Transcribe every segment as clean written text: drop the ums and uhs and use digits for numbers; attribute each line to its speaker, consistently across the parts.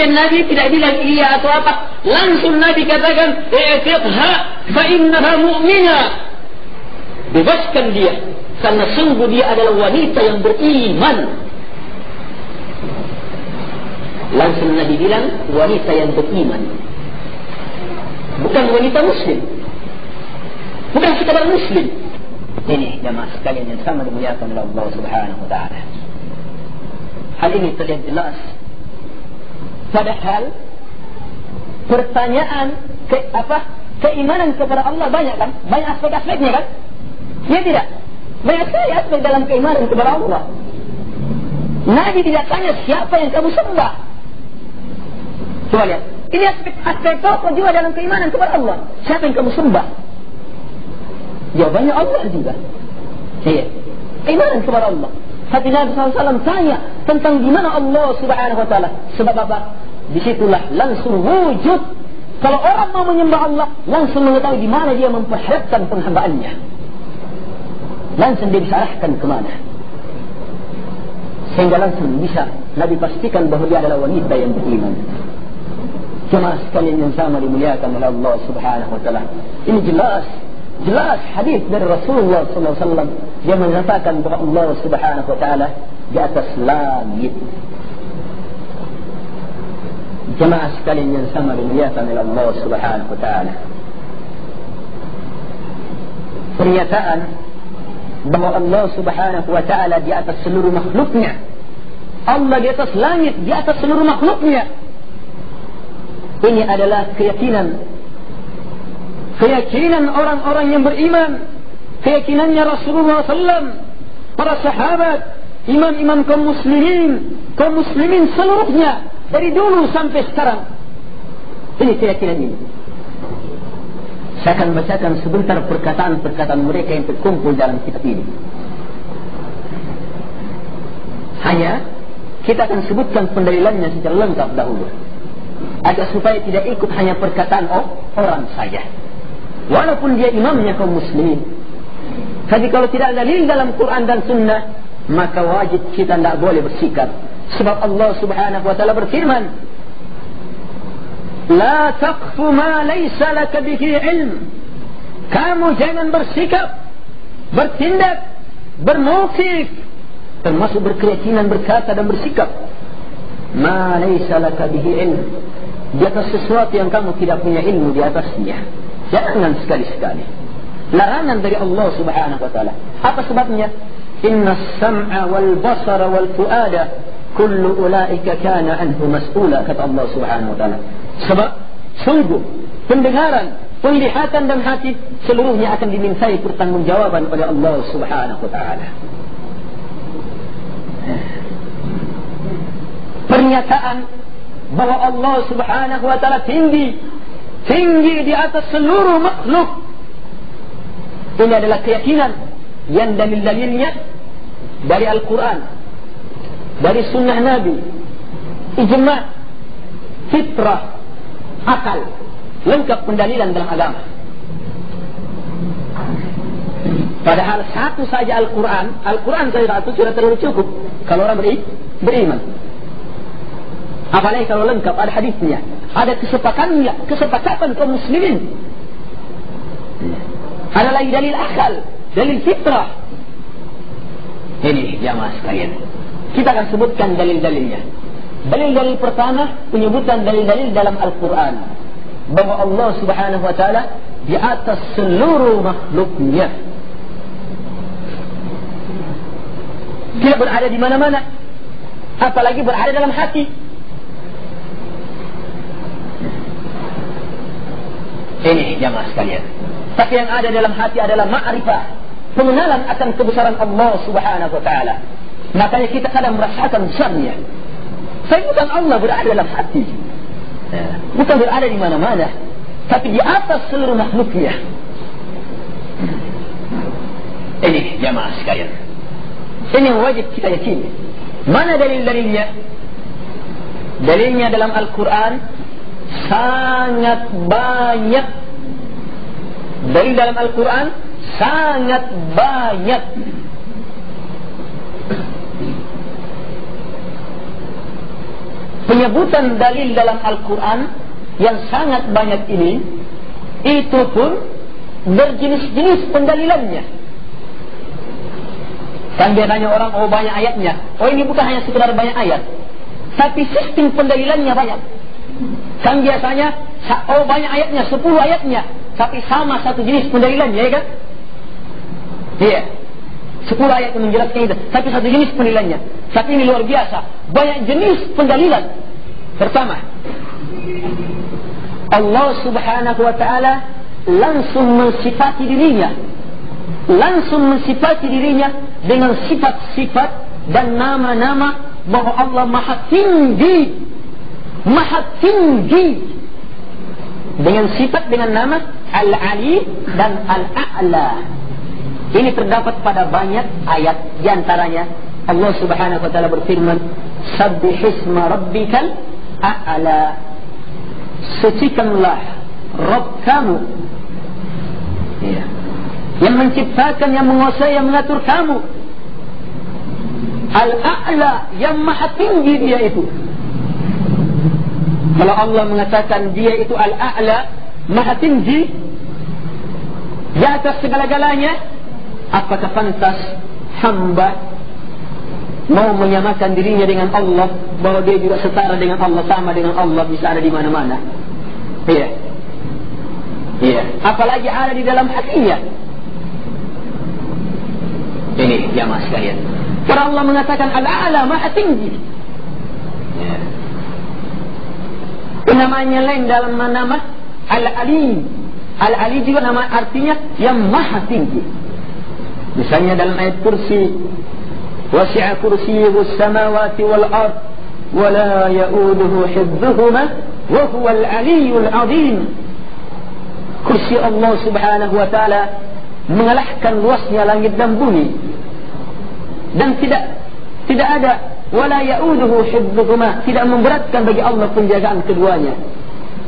Speaker 1: Kemudian Nabi tidak bilang iya atau apa, langsung Nabi katakan, i'tiqha fa innaha mu'minah. Bebaskan dia, karena sungguh dia adalah wanita yang beriman. Langsung Nabi bilang wanita yang beriman, bukan wanita muslim, bukan sekadar muslim. Ini jamaah sekalian yang sama dimuliakan oleh Allah Subhanahu wa taala. Hal ini terlihat jelas. Padahal pertanyaan keimanan kepada Allah banyak kan? Banyak aspek-aspeknya kan? Ya tidak? Banyak sekali aspek dalam keimanan kepada Allah. Nabi tidak tanya siapa yang kamu sembah. Coba lihat. Ini aspek pokok juga dalam keimanan kepada Allah. Siapa yang kamu sembah? Jawabannya Allah juga. Iya. Keimanan kepada Allah. Hati Nabi SAW tanya tentang di mana Allah Subhanahu wa taala. Sebab apa? Disitulah langsung wujud. Kalau orang mau menyembah Allah, langsung mengetahui di mana dia memperhadapkan penghambaannya. Langsung dia bisa arahkan kemana. Sehingga langsung bisa Nabi pastikan bahawa dia adalah wanita yang beriman. Jemaah sekalian yang sama dimuliakan oleh Allah Subhanahu wa taala. Ini jelas hadis dari Rasulullah sallallahu alaihi wasallam yang mengatakan bahawa Allah Subhanahu wa taala di atas langit. Jemaah sekalian yang sama dimuliakan oleh Allah Subhanahu wa taala. Pernyataan bahawa Allah Subhanahu wa taala di atas seluruh makhluknya. Allah di atas langit, di atas seluruh makhluknya. Ini adalah keyakinan orang-orang yang beriman, keyakinannya Rasulullah SAW, para sahabat, imam-imam kaum muslimin seluruhnya dari dulu sampai sekarang. Ini keyakinan ini. Saya akan bacakan sebentar perkataan-perkataan mereka yang terkumpul dalam kitab ini. Hanya kita akan sebutkan pendalilannya secara lengkap dahulu, agar supaya tidak ikut hanya perkataan orang saja. Walaupun dia imamnya kaum muslimin. Tapi kalau tidak ada dalil dalam Quran dan Sunnah, maka wajib kita tidak boleh bersikap. Sebab Allah Subhanahu wa taala berfirman, La taqfu ma laysa laka bihi ilm. Kamu jangan bersikap, bertindak, bermukif, termasuk berkeyakinan, berkata dan bersikap, ma laysa laka bihi ilm, di atas sesuatu yang kamu tidak punya ilmu di atasnya. Jangan sekali-sekali. Larangan dari Allah Subhanahu wa taala. Apa sebabnya? Inna as-sam'a wal basara wal fu'ada kullu ulaika kana anhu mas'ula, kata Allah Subhanahu wa taala. Sebab sungguh pendengaran, penglihatan dan hati seluruhnya akan dimintai pertanggungjawaban oleh Allah Subhanahu wa taala. Pernyataan bahwa Allah Subhanahu wa taala tinggi di atas seluruh makhluk, ini adalah keyakinan yang dalil-dalilnya dari Al-Quran, dari Sunnah Nabi, ijma', fitrah, akal, lengkap pendalilan dalam agama. Padahal satu saja Al-Quran saja itu sudah terlalu cukup kalau orang beriman. Apalagi kalau lengkap ada hadisnya, ada kesepakatan kaum muslimin. Ada lagi dalil akal, dalil fitrah. Ini jamaah sekalian, kita akan sebutkan dalil-dalilnya. Dalil-dalil pertama, penyebutan dalil-dalil dalam Al-Quran bahwa Allah Subhanahu wa taala di atas seluruh makhluknya, tidak berada di mana-mana, apalagi berada dalam hati. Ini jamaah sekalian. Tapi yang ada dalam hati adalah ma'rifah, pengenalan akan kebesaran Allah Subhanahu wa taala. Makanya kita kadang merasakan besarnya. Tapi bukan Allah berada dalam hati, bukan berada di mana-mana, tapi di atas seluruh makhluknya. Ini jamaah sekalian, ini wajib kita yakini. Mana dalil-dalilnya? Dalilnya dalam Al-Quran sangat banyak. Dalil dalam Al-Quran sangat banyak. penyebutan dalil dalam Al-Quran yang sangat banyak ini, itu pun berjenis-jenis pendalilannya. Kan biasanya orang, oh banyak ayatnya. Oh ini bukan hanya sekedar banyak ayat, tapi sistem pendalilannya banyak. Kan biasanya, oh banyak ayatnya, 10 ayatnya, tapi sama satu jenis pendalilannya, ya kan? Iya, 10 ayat yang menjelaskan itu, tapi satu jenis pendalilannya. Tapi ini luar biasa, banyak jenis pendalilan. Pertama, Allah subhanahu wa ta'ala langsung mensifati dirinya, dengan sifat-sifat dan nama-nama bahwa Allah maha tinggi, dengan sifat, dengan nama Al-Ali dan Al-A'la. Ini terdapat pada banyak ayat. Di antaranya Allah subhanahu wa ta'ala berfirman, Sabbihisma rabbikal a'la, sucikanlah Rabb kamu, ya, yang menciptakan, yang menguasai, yang mengatur kamu. Al-A'la, yang maha tinggi dia itu. Kalau Allah mengatakan dia itu Al-A'la, maha tinggi, di atas segala-galanya, apakah pantas hamba mau menyamakan dirinya dengan Allah, bahwa dia juga setara dengan Allah, sama dengan Allah, bisa ada di mana-mana? Iya. Iya. Apalagi ada di dalam hatinya. Ini jamaah sekalian. Karena Allah mengatakan Al-A'la, maha tinggi. Ya. Namanya lain dalam nama Al-Ali. Al-Ali juga nama artinya yang maha tinggi. Misalnya dalam ayat kursi, wasi'a kursiyuhu as-samawati wal ard wa la ya'uduhu hifdhuhuma wa huwa al-'aliyyul 'azim. Kursi Allah subhanahu wa ta'ala mengalahkan luasnya langit dan bumi, dan tidak ada wala ya'uduhu hifdhuhuma, tidak memberatkan bagi Allah penjagaan keduanya.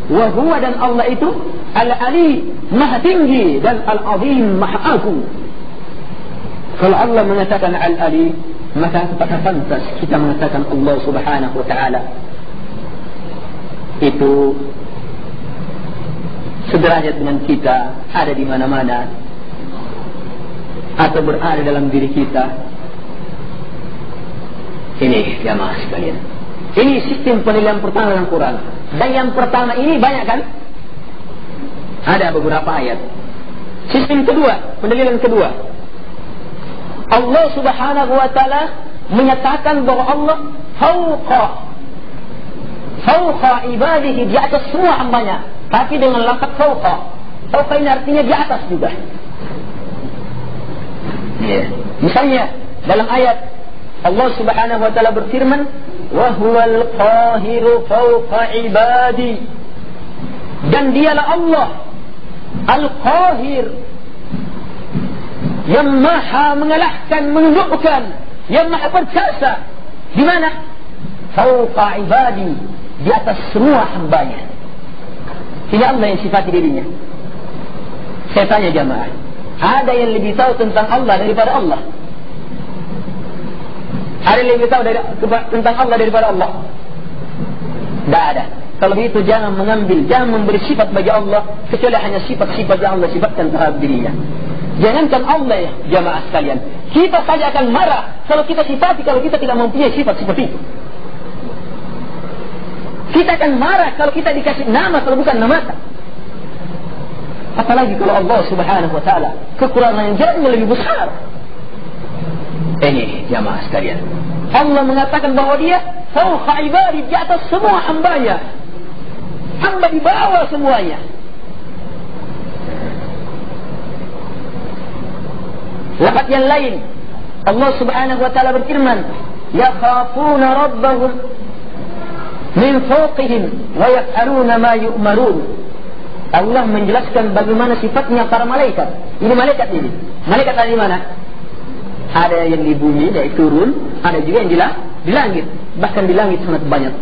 Speaker 1: Wa huwa, dan Allah itu Al-'Ali, maha tinggi, dan Al-'azim, maha agung. Kalau Allah mengatakan Al-'Ali, maka apakah pantas kita mengatakan Allah subhanahu wa ta'ala itu sederajat dengan kita, ada di mana-mana, atau berada dalam diri kita? Ini jamaah sekalian, ini sistem penilaian pertama dalam Quran. Dan yang pertama ini banyak kan? Ada beberapa ayat. Sistem kedua, pendalilan kedua, Allah subhanahu wa ta'ala menyatakan bahwa Allah fauqa ibadihi, di atas semua hambanya, tapi dengan lafaz fauqa. Fauqa ini artinya di atas juga. Yeah. Misalnya dalam ayat Allah subhanahu wa ta'ala berfirman, wa huwal qahiru fauqa ibadi, dan dialah Allah Al-Qahir, yang maha mengalahkan, menundukkan, yang maha berkuasa. Di mana? Fauqa ibadi, di atas semua hambanya. Ini Allah yang sifati dirinya. Saya tanya jamaah, ada yang lebih tahu tentang Allah daripada Allah? Ada yang lebih tahu tentang Allah daripada Allah? Tidak ada. Kalau begitu jangan mengambil, jangan memberi sifat bagi Allah kecuali hanya sifat-sifat yang Allah sifatkan terhadap dirinya. Jangankan Allah ya jamaah sekalian, kita saja akan marah kalau kita sifati, kalau kita tidak mempunyai sifat seperti itu. Kita akan marah kalau kita dikasih nama kalau bukan nama. Apalagi kalau Allah subhanahu wa ta'ala kekurangan yang jauh lebih besar. Ini jamaah sekalian, Allah mengatakan bahwa dia fauqa ibadi, di atas semua hambanya. Hamba di bawah semuanya. Lafaz yang lain, Allah subhanahu wa ta'ala berfirman, yakhafuna rabbahum min fawqihim wa yaf'aluna ma yu'marun. Allah menjelaskan bagaimana sifatnya para malaikat. Ini malaikat ini. Malaikat ada di mana? Ada yang di bumi, yaitu turun. Ada juga yang di langit. Bahkan di langit sangat banyak.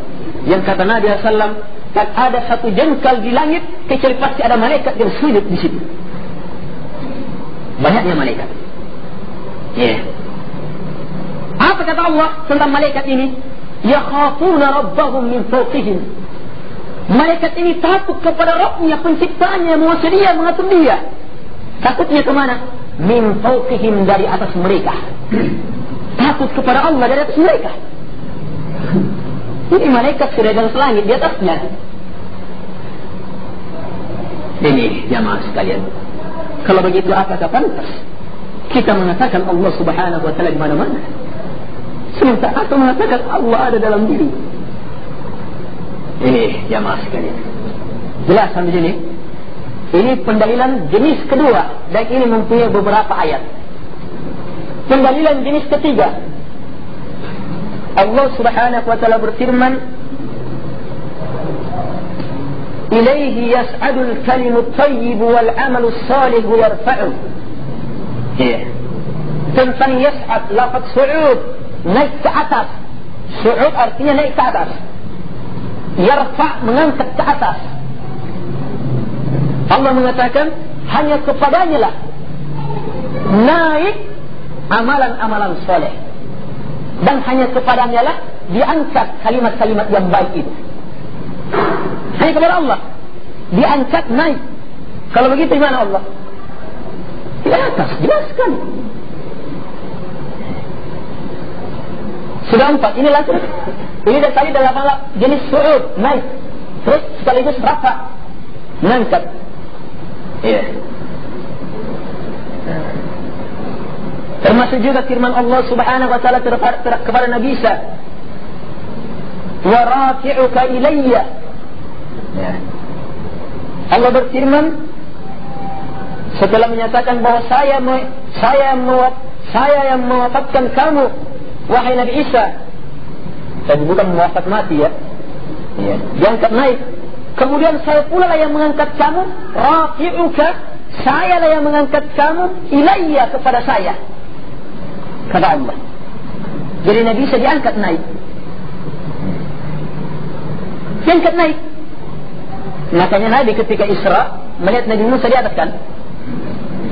Speaker 1: Yang kata Nabi SAW, tak ada satu jengkal di langit kecuali pasti ada malaikat yang sujud di situ. Banyaknya malaikat. Ya. Yeah. Apa kata Allah tentang malaikat ini? yakhafuna rabbahum min fawqihim. Malaikat ini takut kepada Rabbnya, penciptanya, menguasai dia, mengatur dia. Takutnya kemana? Min fawqihim, dari atas mereka. Takut kepada Allah dari atas mereka. Ini malaikat sudah di langit, di atasnya. Ini jamaah sekalian, kalau begitu apakah pantas kita mengatakan Allah subhanahu wa ta'ala di mana-mana, sementara atau mengatakan Allah ada dalam diri? Ini jamaah sekalian, jelas sampai sini. Ini pendalilan jenis kedua, dan ini mempunyai beberapa ayat. Pendalilan jenis ketiga, Allah subhanahu wa ta'ala berfirman, ilaihi yas'adul kalimut tayyibu wal amalus salihu yarfa'u. Tentang yas'ad, lafaz su'ud, naik ke atas. Su'ud artinya naik ke atas. Yarfa', mengangkat ke atas. Allah mengatakan hanya kepadanya lah naik amalan-amalan soleh, dan hanya kepadanya lah diangkat kalimat-kalimat yang baik itu. Hanya kepada Allah diangkat, naik. Kalau begitu di mana Allah? Di atas, jelaskan. Sudah 4, ini langsung. Ini tadi dalam jenis su'ud, naik. Terus sekaligus rafa, mengangkat. Iya. Termasuk juga firman Allah subhanahu wa ta'ala kepada Nabi Isa, wa rafi'uka ilayya. Ya. Allah berfirman setelah menyatakan bahawa saya yang mewafatkan kamu, wahai Nabi Isa. Tapi bukan mewafat mati, ya. Ya. Diangkat naik. Kemudian saya pula lah yang mengangkat kamu, rafi'uka, saya lah yang mengangkat kamu, ilayya, kepada saya, kata Allah. Jadi Nabi Isa diangkat naik. Diangkat naik. Makanya Nabi ketika Isra melihat Nabi Musa di atas, kan?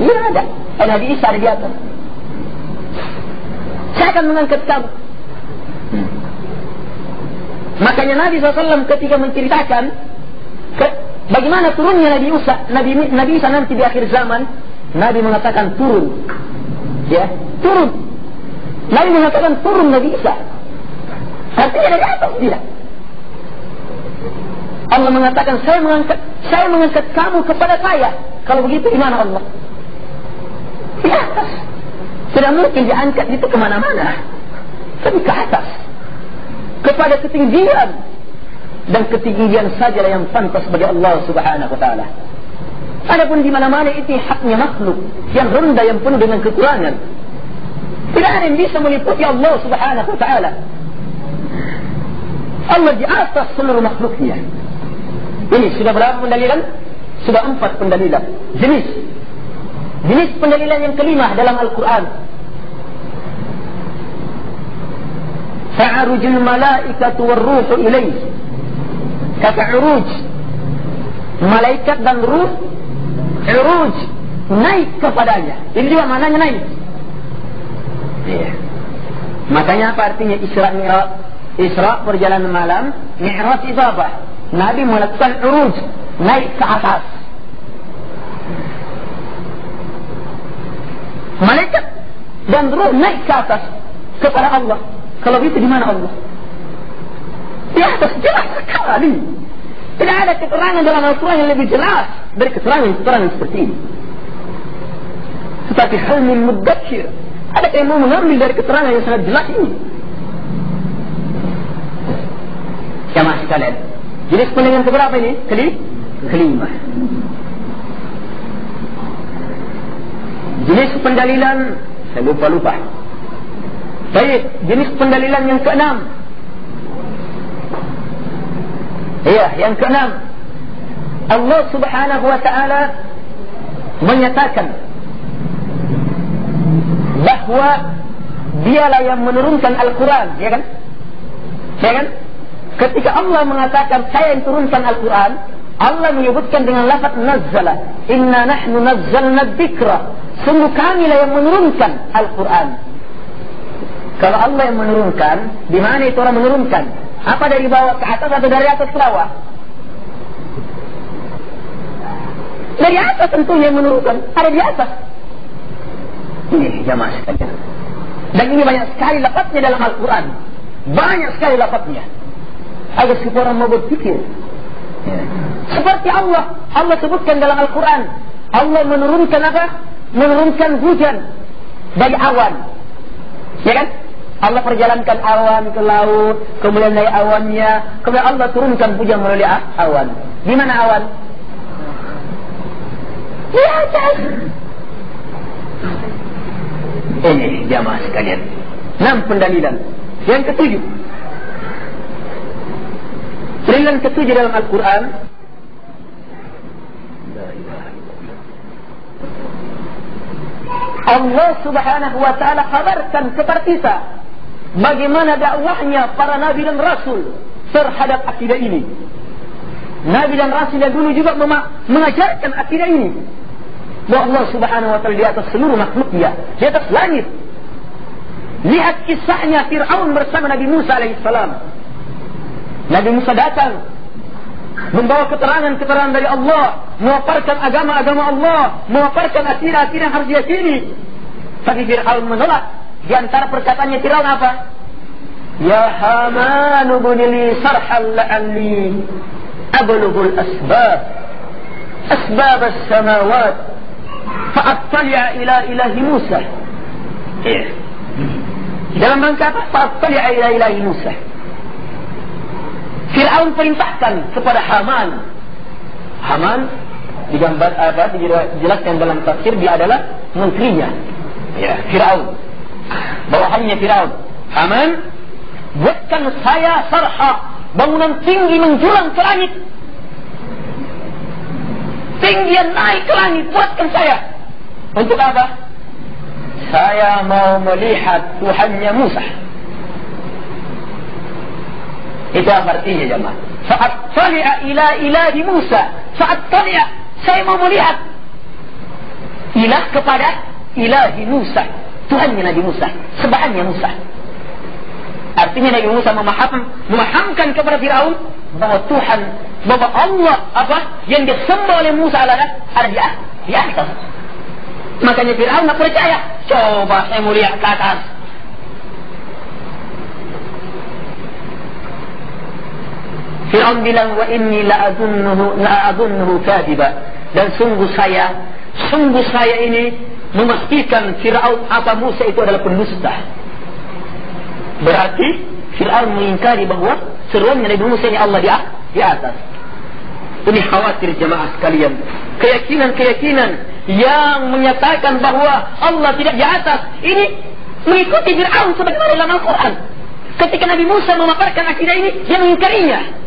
Speaker 1: Iya, ada. Nabi Isa ada di atas. Saya akan mengangkat kamu. Makanya Nabi SAW ketika menceritakan bagaimana turunnya Nabi Isa nanti di akhir zaman, Nabi mengatakan turun. Ya, turun. Nabi mengatakan turun Nabi Isa. Artinya dari atas dia. Allah mengatakan saya mengangkat kamu kepada saya. Kalau begitu di mana Allah? Di atas. Tidak mungkin diangkat itu kemana-mana, tapi ke atas, kepada ketinggian. Dan ketinggian sajalah yang pantas bagi Allah subhanahu wa ta'ala. Adapun di mana-mana itu haknya makhluk yang rendah, yang penuh dengan kekurangan. Tidak ada yang bisa meliputi Allah subhanahu wa ta'ala. Allah di atas seluruh makhluknya. Ini sudah berapa pendalilan? Sudah 4 pendalilan. Jenis pendalilan yang kelima dalam Al-Quran. Fa'arujul malaikatu warruhu ilaih. Kata uruj, malaikat dan ruh, uruj, naik kepadanya. Ini juga maknanya naik. Ya. Makanya apa artinya Isra Mi'raj? Isra perjalanan malam, Mi'raj itu apa? Nabi melakukan uruj, naik ke atas. Malaikat dan ruh naik ke atas kepada Allah. Kalau itu di mana Allah? Di atas, jelas sekali. Tidak ada keterangan dalam Al-Quran yang lebih jelas dari keterangan seperti ini. Seperti Hilmul Mudakkir, ada yang mau mengambil dari keterangan yang sangat jelas ini. Jamaah sekalian, jenis pendalilan keberapa ini? Kelima. Jenis pendalilan, saya lupa. Baik, jenis pendalilan yang keenam. Iya, yang keenam, Allah subhanahu wa ta'ala menyatakan bahawa dialah yang menurunkan Al-Quran, ya kan? Ya kan? Ketika Allah mengatakan saya yang turunkan Al-Quran, Allah menyebutkan dengan lafaz nazzala. Inna nahnu nazzalna dzikra. Sungguh kamilah yang menurunkan Al-Quran. Kalau Allah yang menurunkan, di mana itu orang menurunkan? Apa dari bawah ke atas atau dari atas ke bawah? Dari atas tentunya yang menurunkan. Ada di atas. Ini jamaah sekalian. Dan ini banyak sekali lafaznya dalam Al-Quran. Banyak sekali lafaznya. Agar supaya orang mau berpikir. Seperti Allah sebutkan dalam Al-Quran. Allah menurunkan apa? Menurunkan hujan dari awan. Ya kan? Allah perjalankan awan ke laut, kemudian dari awannya, kemudian Allah turunkan hujan melalui awan. Di mana awan? Di atas. Ini jamaah sekalian. 6 pendalilan. Yang ketujuh. Pendalilan ketujuh dalam Al-Quran. Allah subhanahu wa ta'ala kabarkan kepada kita bagaimana dakwahnya para nabi dan rasul terhadap akidah ini. Nabi dan rasul yang dulu juga mengajarkan akidah ini. Bahwa Allah subhanahu wa ta'ala di atas seluruh makhluknya, di atas langit. Lihat kisahnya Fir'aun bersama Nabi Musa alaihissalam. Nabi Musa datang membawa keterangan-keterangan dari Allah, memaparkan agama-agama Allah, memaparkan akidah-akidah yang harus diyakini. Tapi Fir'aun menolak. Di antara perkataannya Fir'aun apa? Ya Haman ibn li sarhan la'alli ablughul asbab as-samawat fa'attali'a ila ilahi Musa. Dalam rangka apa? Fa'attali'a ila ilahi Musa. Fir'aun perintahkan kepada Haman. Haman digambar apa? Dijelaskan dalam tafsir dia adalah menterinya. Ya, Fir'aun. Bawahannya Fir'aun. Haman, buatkan saya sarha, bangunan tinggi menjulang ke langit. Tinggian naik ke langit, buatkan saya. Untuk apa? Saya mau melihat Tuhannya Musa. Itu apa artinya jemaah? Saat tali'a ila ilahi Musa. Saat tali'a, saya mau melihat ilah kepada ilahi Musa. Tuhannya Nabi Musa, sembahannya Musa. Artinya Nabi Musa memahamkan kepada Fir'aun bahwa Tuhan, bahwa Allah apa yang disembah oleh Musa ada di atas. Makanya Fir'aun tak percaya. Coba saya mau lihat ke atas. Fir'aun bilang wa inni la'adunnuhu kadhiba. Dan sungguh saya ini memastikan Fir'aun apa Musa itu adalah pendusta. Berarti Fir'aun mengingkari bahwa seruannya Nabi Musa ini Allah di atas. Ini khawatir jemaah sekalian. Keyakinan yang menyatakan bahwa Allah tidak di atas ini mengikuti Fir'aun sebagaimana dalam Al-Quran. Ketika Nabi Musa memaparkan akidah ini, dia mengingkarinya.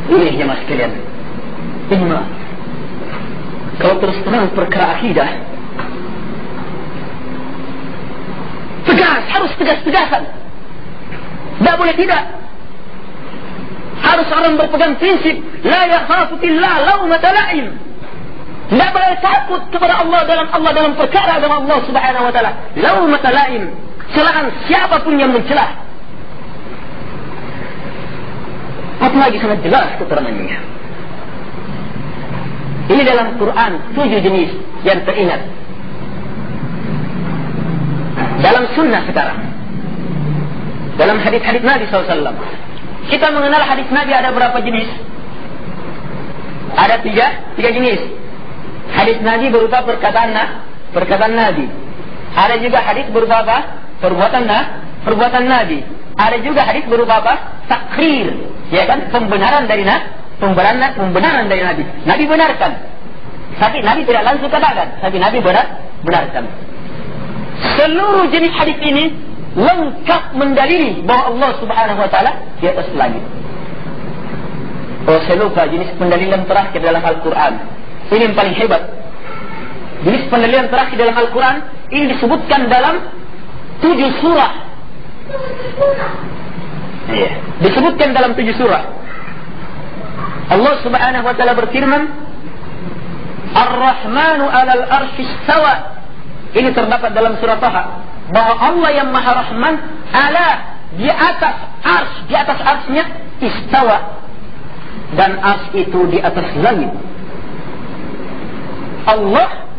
Speaker 1: Ini jemaah sekalian. Ini kalau terus terang perkara akidah, tegas, harus tegas-tegasan. Tidak boleh tidak. Harus orang berpegang prinsip la yakhafu fillah laumata la'im. Tidak boleh takut kepada Allah dalam perkara agama Allah subhanahu wa ta'ala. Laumata la'im, celaan siapapun yang mencelah. Apalagi sangat jelas keterangannya. Ini dalam Quran 7 jenis yang teringat. Dalam sunnah sekarang, dalam hadis-hadis Nabi SAW, kita mengenal hadis Nabi ada berapa jenis? Ada tiga jenis. Hadis Nabi berupa perkataan Nabi. Ada juga hadis berupa apa? Perbuatan Nabi. Ada juga hadis berupa apa? Takrir, ya kan? Pembenaran dari Nabi. Nabi benarkan. Tapi Nabi tidak langsung katakan, tapi Nabi benarkan. Seluruh jenis hadis ini lengkap mendalili bahwa Allah Subhanahu wa taala di atas langit. Oh, saya lupa jenis pendalilan terakhir dalam Al-Quran. Ini yang paling hebat. Jenis pendalilan terakhir dalam Al-Quran ini disebutkan dalam 7 surah. Iya, disebutkan dalam 7 surah. Allah Subhanahu wa taala berfirman, Ar-Rahmanu 'alal 'arsy istawa. Ini terdapat dalam surah Taha bahwa Allah yang Maha Rahman ala di atas ars, di atas arsnya istawa, dan ars itu di atas langit. Allah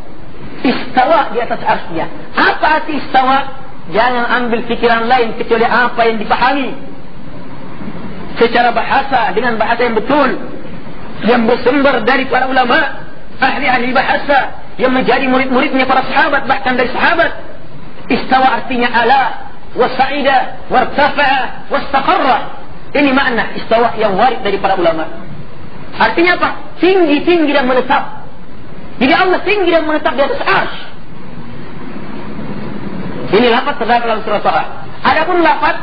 Speaker 1: istawa di atas arsnya. Apa arti istawa? Jangan ambil pikiran lain kecuali apa yang dipahami secara bahasa, dengan bahasa yang betul, yang bersumber dari para ulama, ahli-ahli bahasa, yang menjadi murid-muridnya para sahabat, bahkan dari sahabat. Istawa artinya ala, wasa'ida, wartafa'a, wastaqarra. Ini makna istawa yang warid dari para ulama. Artinya apa? Tinggi-tinggi dan menetap. Jadi Allah tinggi dan menetap di atas arsy. Ini lafaz terdapat dalam surah Taha. Adapun lafaz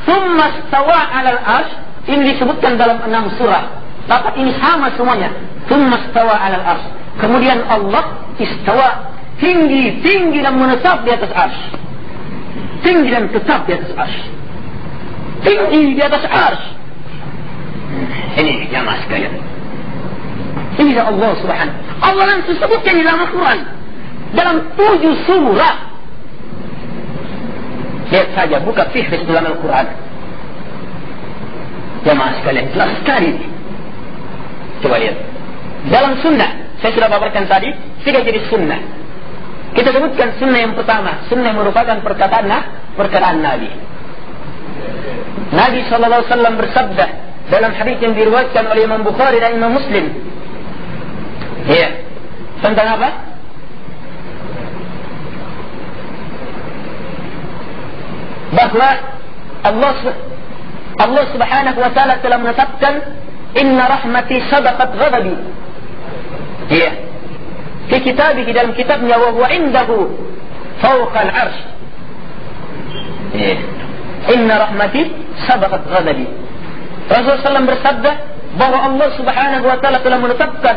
Speaker 1: tsumma stawa 'alal arsy ini disebutkan dalam 6 surah. Lafaz ini sama semuanya. Tsumma stawa 'alal arsy. Kemudian Allah istawa, tinggi dan menetap di atas arsy. Tinggi dan tetap di atas arsy. Tinggi di atas arsy. Ini jamaah sekalian. Ini Allah Subhanahu. Allah langsung sebutkan di dalam Al-Quran dalam 7 surah. Lihat saja, buka fihris dalam Al-Quran. Jamaah sekalian, jelas sekali. Coba lihat. Dalam sunnah, saya sudah paparkan tadi, 3 jenis sunnah. Kita sebutkan sunnah yang pertama. Sunnah yang merupakan perkataan Nabi. Nabi SAW bersabda dalam hadis yang diriwayatkan oleh Imam Bukhari dan Imam Muslim. Iya. Tentang apa? Bahwa Allah Subhanahu wa taala telah menetapkan inna rahmati sabaqat ghadabi. Iya. Di kitabih, dalam kitabnya, wa huwa indahu fawqa al-'arsy. Iya. Inna rahmati sabaqat ghadabi. Rasulullah SAW bersabda bahwa Allah Subhanahu wa taala telah menetapkan,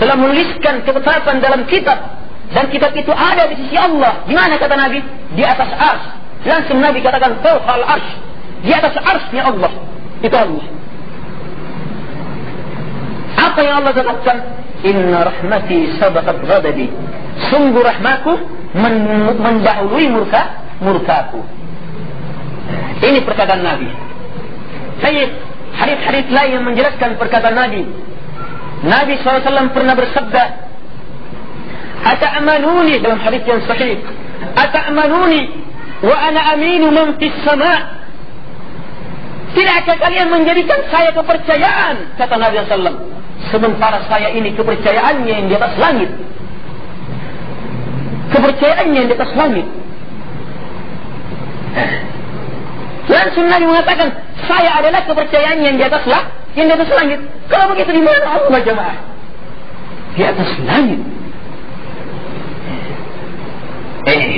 Speaker 1: telah menuliskan ketetapan dalam kitab, dan kitab itu ada di sisi Allah. Di mana kata Nabi? Di atas arsy. Langsung Nabi katakan fawqa al-'arsy, di atas arsy-nya Allah. Itu Allah. Apa yang Allah tetapkan? Inna rahmati sabaqat ghadabi. Sungguh rahmatku mendahului murkaku. Ini perkataan Nabi. Baik, hadis-hadis lain yang menjelaskan perkataan Nabi. Nabi SAW pernah bersabda, Ata'amanuni, dalam hadis yang sahih, Ata'amanuni wa ana aminu man fis sama'. Tidakkah kalian menjadikan saya kepercayaan, kata Nabi SAW, sementara saya ini kepercayaannya yang di atas langit. Kepercayaannya yang di atas langit. Langsung Nabi mengatakan, saya adalah kepercayaannya yang di atas langit. Kalau begitu di mana Allah jemaah? Di atas langit.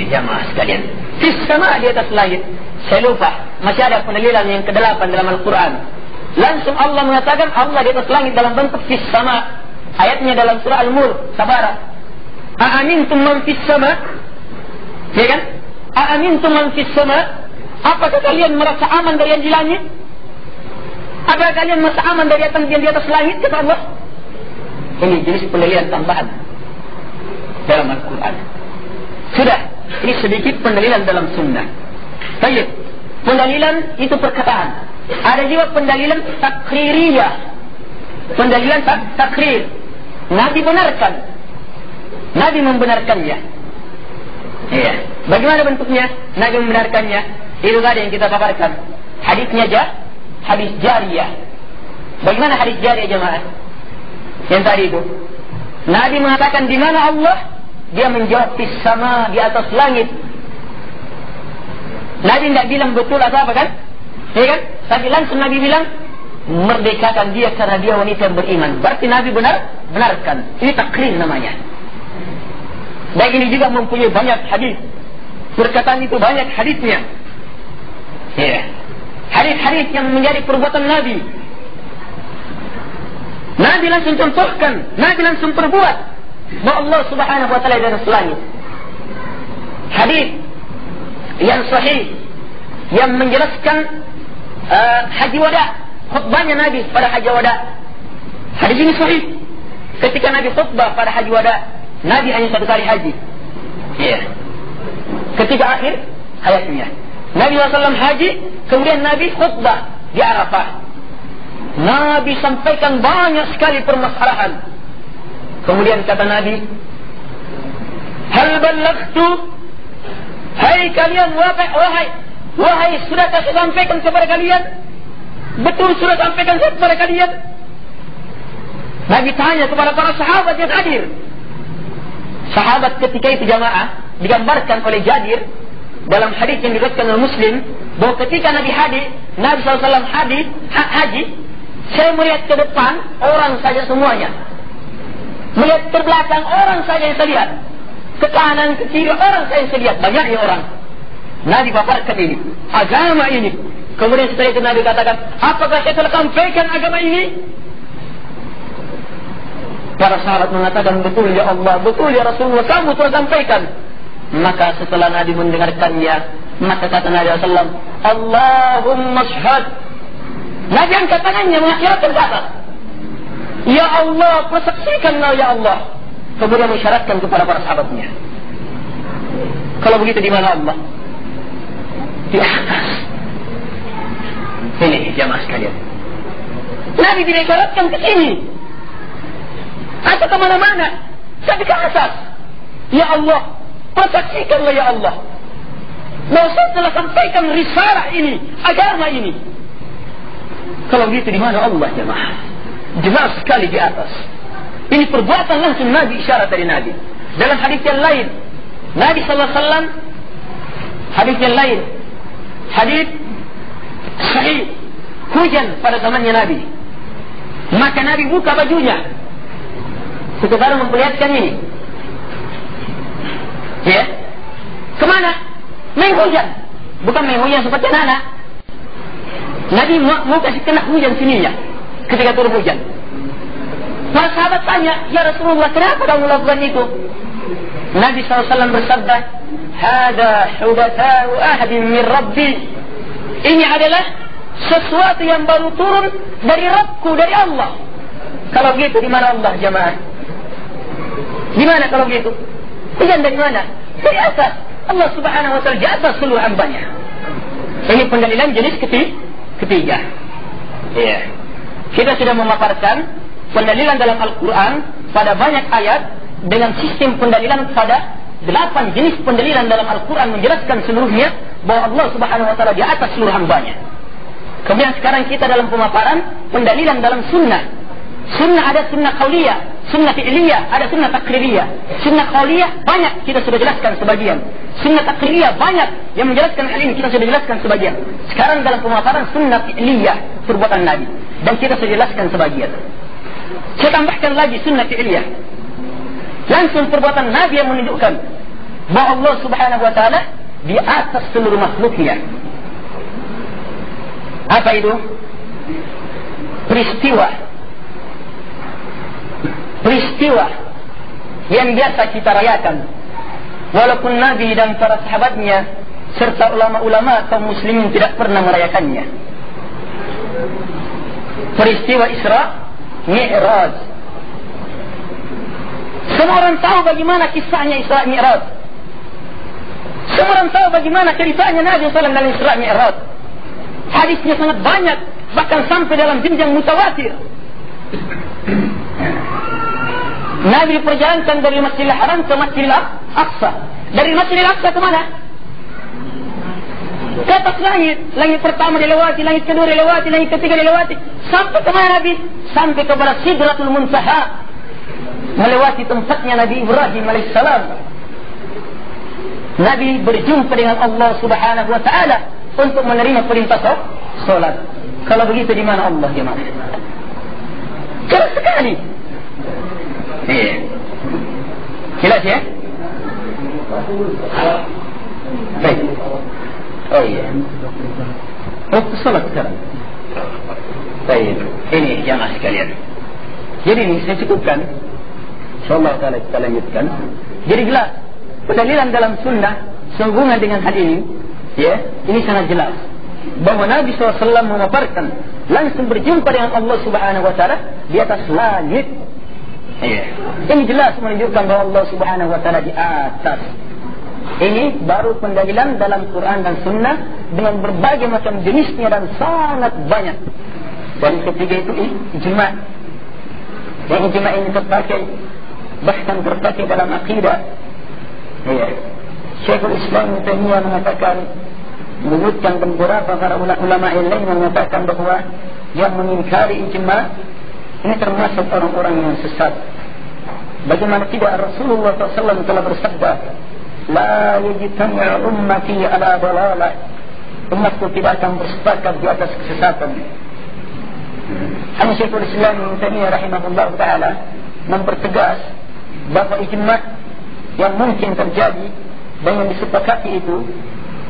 Speaker 1: Jemaah sekalian, fis sama, di atas langit. Saya lupa, masih ada pendalilan yang ke-8 dalam Al-Quran. Langsung Allah mengatakan Allah di atas langit dalam bentuk fis sama. Ayatnya dalam surah Al-Mulk, Tabarak. A'amintum man fis sama? Ya kan? A'amintum man fis sama? Apakah kalian merasa aman dari yang di langit? Apakah kalian merasa aman dari yang di atas langit? Kata Allah. Ini jenis pendalilan tambahan dalam Al-Quran. Sudah, ini sedikit pendalilan dalam sunnah. Baik, pendalilan itu perkataan. Ada juga pendalilan takririyah. Pendalilan takrir. Nabi benarkan. Nabi membenarkannya. Iya. Bagaimana bentuknya? Nabi membenarkannya. Itu tadi yang kita paparkan. Hadisnya hadis jariyah. Bagaimana hadis jariyah jemaah? Yang tadi itu. Nabi mengatakan di mana Allah? Dia menjawab fis sama, di atas langit. Nabi tidak bilang betul atau apa kan? Ya kan? Tapi langsung Nabi bilang merdekakan dia karena dia wanita yang beriman. Berarti Nabi benarkan. Ini takrir namanya. Dan ini juga mempunyai banyak hadis. Perkataan itu banyak hadisnya. Ya. Hadis-hadis yang menjadi perbuatan Nabi. Nabi langsung contohkan, Nabi langsung perbuat bahwa Allah Subhanahu wa taala di atas langit. Hadis yang sahih yang menjelaskan haji wada, khutbahnya Nabi pada haji wada. Hadis ini sahih. Ketika Nabi khutbah pada haji wada, Nabi hanya 1 kali haji. Iya. ketika akhir hayatnya. Nabi SAW haji, kemudian Nabi khutbah di Arafah. Nabi sampaikan banyak sekali permasalahan. Kemudian kata Nabi, hal ballaghtu, hai kalian, wahai, sudah saya sampaikan kepada kalian? Betul sudah sampaikan kepada kalian? Nabi tanya kepada para sahabat yang hadir. Sahabat ketika itu jamaah digambarkan oleh Jabir dalam hadis yang diriwayatkan oleh Muslim, bahwa ketika Nabi SAW haji, saya melihat ke depan orang saja semuanya, melihat ke belakang orang saja yang saya lihat, ke kanan ke kiri orang saja yang saya lihat, banyaknya orang. Nabi paparkan ini, agama ini. Kemudian setelah itu Nabi katakan, apakah saya telah sampaikan agama ini? Para sahabat mengatakan, betul ya Allah, betul ya Rasulullah, kamu telah sampaikan. Maka setelah Nabi mendengarkannya, maka kata Nabi SAW, Allahumma syhad. Nabi angkat tangannya mengakhirkan kata, ya Allah, persaksikanlah ya Allah. Kemudian mensyaratkan kepada para sahabatnya, kalau begitu di mana Allah? Di atas. Ini jamaah sekalian, Nabi tidak syaratkan ke sini atau ke mana-mana, tapi ke atas. Ya Allah, persaksikanlah ya Allah, bahwa saya telah sampaikan risalah ini, agama ini. Kalau begitu di mana Allah jemaah? Jelas sekali di atas. Ini perbuatan langsung Nabi, isyarat dari Nabi. Dalam hadis yang lain, Nabi SAW, hadis yang lain, hadis sahih, hujan pada zamannya Nabi. Maka Nabi buka bajunya, sekedar memperlihatkan ini. Ya, kemana? Main hujan, bukan main hujan seperti anak. Nabi mau kasih kena hujan sininya ketika turun hujan. Para sahabat tanya, ya Rasulullah, kenapa kamu lakukan itu? Nabi SAW bersabda, hada hudathau ahadin min Rabbi. Ini adalah sesuatu yang baru turun dari Rabbku, dari Allah. Kalau begitu di mana Allah jemaah? Di mana kalau begitu? Hujan dari mana? Dari atas. Allah Subhanahu wa ta'ala di atas seluruh hambanya. Ini pendalilan jenis ketiga. Ya. Kita sudah memaparkan pendalilan dalam Al-Quran pada banyak ayat dengan sistem pendalilan pada 8 jenis pendalilan dalam Al-Quran, menjelaskan seluruhnya bahwa Allah Subhanahu wa ta'ala di atas seluruh hambanya. Kemudian sekarang kita dalam pemaparan pendalilan dalam sunnah. Sunnah ada sunnah qauliyah, sunnah fi'liyah, ada sunnah takririah. Sunnah qauliyah banyak, kita sudah jelaskan sebagian. Sunnah takririah banyak yang menjelaskan hal ini, kita sudah jelaskan sebagian. Sekarang dalam pemaparan sunnah fi'liyah, perbuatan Nabi, dan kita sudah jelaskan sebagian. Saya tambahkan lagi sunnah fi'liyah, langsung perbuatan Nabi yang menunjukkan bahwa Allah Subhanahu wa ta'ala di atas seluruh makhluknya. Apa itu? Peristiwa yang biasa kita rayakan, walaupun Nabi dan para sahabatnya serta ulama-ulama kaum muslimin tidak pernah merayakannya. Peristiwa Isra Mi'raj. Semua orang tahu bagaimana kisahnya Isra Mi'raj. Semua orang tahu bagaimana ceritanya Nabi SAW dalam Isra Mi'raj. Hadisnya sangat banyak, bahkan sampai dalam jenjang mutawatir. Nabi diperjalankan dari Masjidil Haram ke Masjidil Aqsa. Dari Masjidil Aqsa ke mana? Ke atas langit. Langit pertama dilewati, langit kedua dilewati, langit ketiga dilewati. Sampai ke mana Nabi? Sampai kepada Sidratul Muntaha, melewati tempatnya Nabi Ibrahim alaihissalam. Nabi berjumpa dengan Allah Subhanahu wa ta'ala untuk menerima perintah solat. Kalau begitu di mana Allah jemaah? Jelas sekali. Iya. Jelas ya? Baik. Oh iya. Oh, salat sekarang. Baik. Ini jamaah sekalian. Jadi ini saya cukupkan. InsyaAllah kita lanjutkan. Jadi jelas pendalilan dalam sunnah sehubungan dengan hal ini, ya, ini sangat jelas bahwa Nabi SAW memaparkan langsung berjumpa dengan Allah Subhanahu wa ta'ala di atas langit. Ya. Ini jelas menunjukkan bahwa Allah Subhanahu wa ta'ala di atas. Ini baru pendalilan dalam Quran dan Sunnah dengan berbagai macam jenisnya dan sangat banyak. Dan ketiga itu ijma'. Yang ijma' ini terpakai, bahkan terpakai dalam akidah. Ya. Syekhul Islam Ibnu Taimiyah mengatakan, menyebutkan beberapa para ulama yang lain mengatakan bahawa yang mengingkari ijma' ini termasuk orang-orang yang sesat. Bagaimana tidak, Rasulullah SAW telah bersabda, la yajtami'u ummati ala dalalah, umatku tidak akan bersepakat di atas kesesatan. Hanya Syekhul Islam Ibnu Taimiyah rahimahullah ta'ala mempertegas bahawa ijma' yang mungkin terjadi dan yang disepakati itu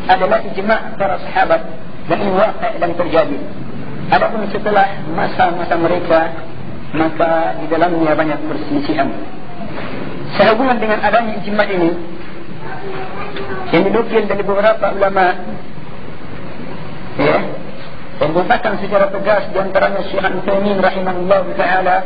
Speaker 1: adalah ijma' para sahabat dan ini waqi' yang terjadi. Adapun setelah masa-masa mereka, maka di dalamnya banyak perselisihan. Sehubungan dengan adanya ijma' ini yang dinukil dari beberapa ulama, ya, yang mengatakan secara tegas di antaranya Syekh Ibnu Taimiyah rahimahullah taala